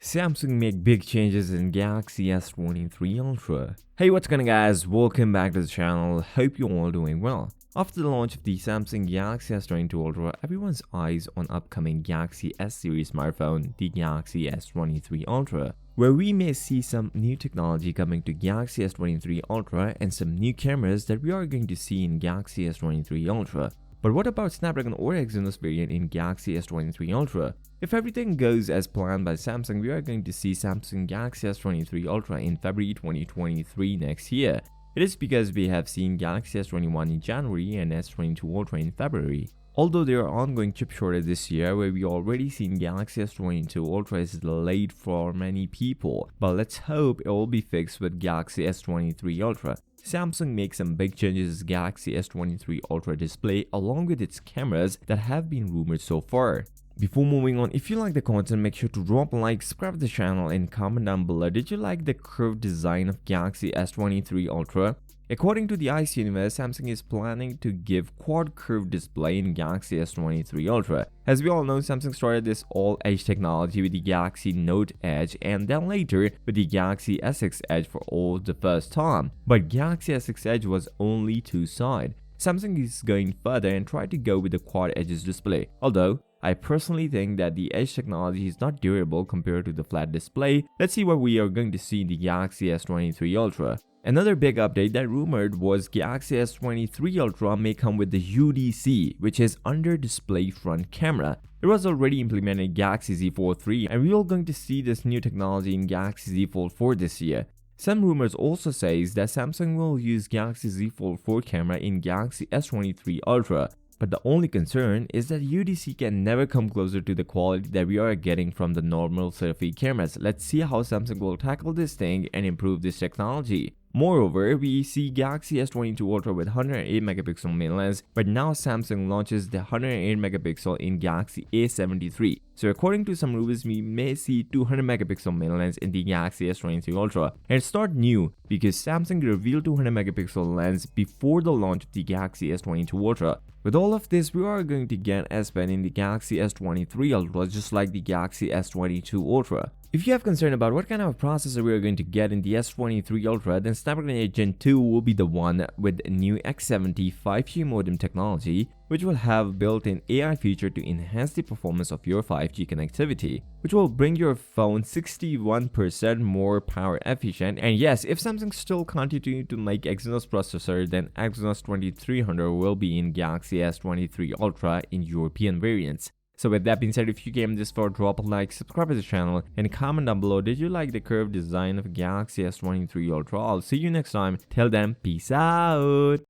Samsung make big changes in Galaxy S23 Ultra. Hey, what's going on guys, welcome back to the channel, hope you're all doing well. After the launch of the Samsung Galaxy S22 Ultra, everyone's eyes on upcoming Galaxy S series smartphone, the Galaxy S23 Ultra, where we may see some new technology coming to Galaxy S23 Ultra and some new cameras that we are going to see in Galaxy S23 Ultra. But what about Snapdragon or Exynos variant in Galaxy S23 Ultra? If everything goes as planned by Samsung, we are going to see Samsung Galaxy S23 Ultra in February 2023 next year. It is because we have seen Galaxy S21 in January and S22 Ultra in February. Although there are ongoing chip shortage this year where we already seen Galaxy S22 Ultra is delayed for many people, but let's hope it will be fixed with Galaxy S23 Ultra. Samsung makes some big changes to Galaxy S23 Ultra display along with its cameras that have been rumored so far. Before moving on, if you like the content, make sure to drop a like, subscribe to the channel and comment down below. Did you like the curved design of Galaxy S23 Ultra? According to the Ice Universe, Samsung is planning to give quad curved display in Galaxy S23 Ultra. As we all know, Samsung started this all-edge technology with the Galaxy Note Edge and then later with the Galaxy S6 Edge for all the first time. But Galaxy S6 Edge was only two-sided. Samsung is going further and tried to go with the quad edges display. Although, I personally think that the edge technology is not durable compared to the flat display. Let's see what we are going to see in the Galaxy S23 Ultra. Another big update that rumored was Galaxy S23 Ultra may come with the UDC, which is under display front camera. It was already implemented in Galaxy Z Fold 3 and we are going to see this new technology in Galaxy Z Fold 4 this year. Some rumors also says that Samsung will use Galaxy Z Fold 4 camera in Galaxy S23 Ultra. But the only concern is that UDC can never come closer to the quality that we are getting from the normal selfie cameras. Let's see how Samsung will tackle this thing and improve this technology. Moreover, we see Galaxy S22 Ultra with 108 megapixel main lens, but now Samsung launches the 108 megapixel in Galaxy A73. So according to some rumors, we may see 200 megapixel main lens in the Galaxy S23 Ultra. And it's not new because Samsung revealed 200 megapixel lens before the launch of the Galaxy S22 Ultra. With all of this, we are going to get S Pen in the Galaxy S23 Ultra just like the Galaxy S22 Ultra. If you have concern about what kind of processor we are going to get in the S23 Ultra, then Snapdragon 8 Gen 2 will be the one with new X70 5G modem technology, which will have built-in AI feature to enhance the performance of your 5G connectivity, which will bring your phone 61% more power efficient. And yes, if Samsung still continue to make Exynos processor, then Exynos 2300 will be in Galaxy S23 Ultra in European variants. So with that being said, if you came this far, drop a like, subscribe to the channel, and comment down below, did you like the curved design of Galaxy S23 Ultra? I'll see you next time. Till then, peace out.